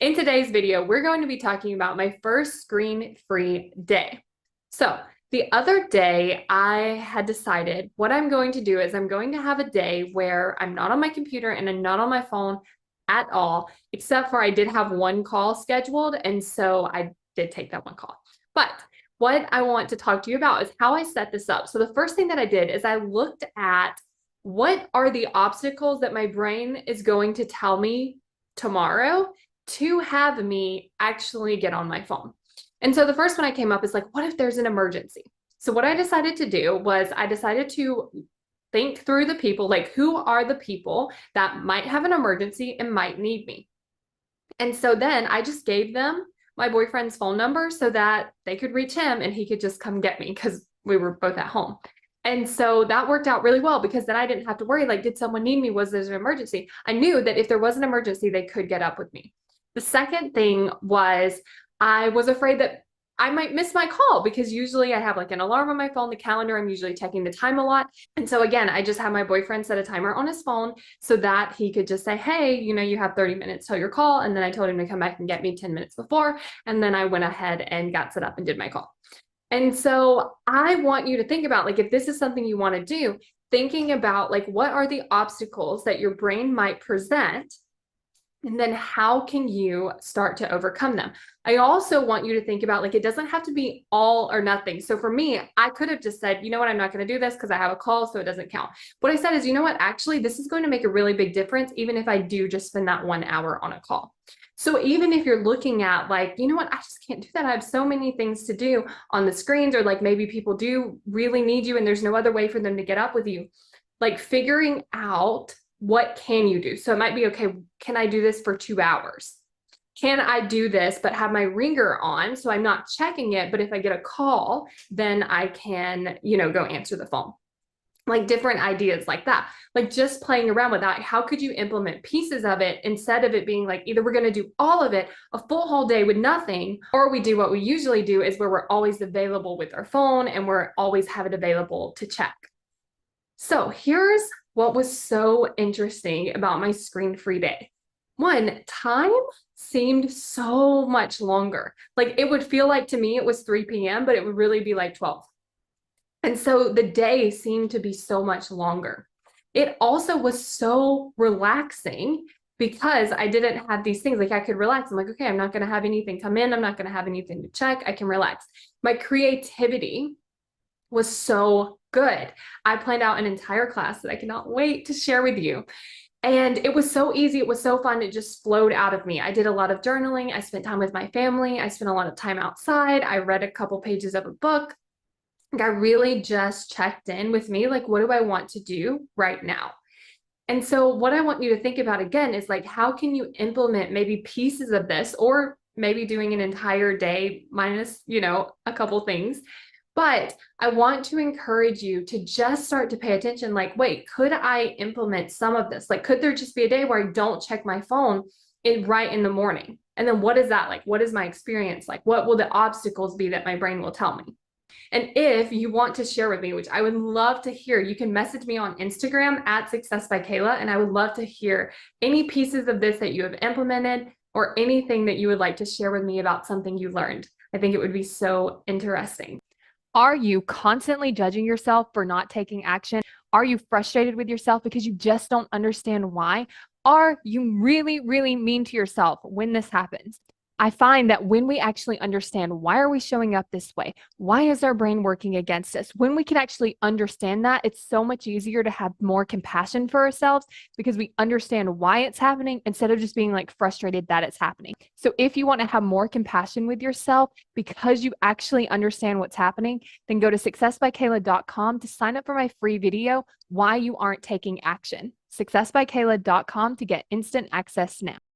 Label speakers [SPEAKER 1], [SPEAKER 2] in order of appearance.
[SPEAKER 1] In today's video, we're going to be talking about my first screen-free day. So the other day, I had decided what I'm going to do is I'm going to have a day where I'm not on my computer and I'm not on my phone at all, except for I did have one call scheduled, and so I did take that one call. But what I want to talk to you about is how I set this up. So the first thing that I did is I looked at what are the obstacles that my brain is going to tell me tomorrow to have me actually get on my phone. And so the first one I came up is like, what if there's an emergency? So what I decided to do was I decided to think through the people, like who are the people that might have an emergency and might need me. And so then I just gave them my boyfriend's phone number so that they could reach him and he could just come get me because we were both at home. And so that worked out really well because then I didn't have to worry, like, did someone need me? Was there an emergency? I knew that if there was an emergency, they could get up with me. The second thing was I was afraid that I might miss my call because usually I have like an alarm on my phone, the calendar, I'm usually checking the time a lot. And so again, I just had my boyfriend set a timer on his phone so that he could just say, hey, you have 30 minutes till your call. And then I told him to come back and get me 10 minutes before. And then I went ahead and got set up and did my call. And so I want you to think about, like, if this is something you want to do, thinking about like, what are the obstacles that your brain might present? And then how can you start to overcome them? I also want you to think about, like, it doesn't have to be all or nothing. So for me, I could have just said, you know what, I'm not going to do this because I have a call, so it doesn't count. What I said is, you know what, actually, this is going to make a really big difference, even if I do just spend that 1 hour on a call. So even if you're looking at like, you know what, I just can't do that. I have so many things to do on the screens, or like maybe people do really need you and there's no other way for them to get up with you. Like figuring out what can you do? So it might be, okay, can I do this for 2 hours? Can I do this, but have my ringer on so I'm not checking it, but if I get a call, then I can, go answer the phone. Like different ideas like that, like just playing around with that. How could you implement pieces of it instead of it being like, either we're going to do all of it, a full whole day with nothing, or we do what we usually do is where we're always available with our phone and we're always have it available to check. So here's what was so interesting about my screen-free day. One, time seemed so much longer. Like it would feel like to me it was 3 p.m., but it would really be like 12. And so the day seemed to be so much longer. It also was so relaxing because I didn't have these things. Like I could relax. I'm like, okay, I'm not going to have anything come in. I'm not going to have anything to check. I can relax. My creativity was so good. I planned out an entire class that I cannot wait to share with you. And it was so easy. It was so fun. It just flowed out of me. I did a lot of journaling. I spent time with my family. I spent a lot of time outside. I read a couple pages of a book. I really just checked in with me, like, what do I want to do right now? And so what I want you to think about again is like, how can you implement maybe pieces of this, or maybe doing an entire day minus, a couple things. But I want to encourage you to just start to pay attention. Like, wait, could I implement some of this? Like, could there just be a day where I don't check my phone right in the morning? And then what is that like? What is my experience like? What will the obstacles be that my brain will tell me? And if you want to share with me, which I would love to hear, you can message me on Instagram at Success by Kayla, and I would love to hear any pieces of this that you have implemented or anything that you would like to share with me about something you learned. I think it would be so interesting. Are you constantly judging yourself for not taking action? Are you frustrated with yourself because you just don't understand why? Are you really, really mean to yourself when this happens? I find that when we actually understand why are we showing up this way, why is our brain working against us, when we can actually understand that, it's so much easier to have more compassion for ourselves because we understand why it's happening instead of just being like frustrated that it's happening. So if you want to have more compassion with yourself because you actually understand what's happening, then go to successbykayla.com to sign up for my free video, Why You Aren't Taking Action. successbykayla.com to get instant access now.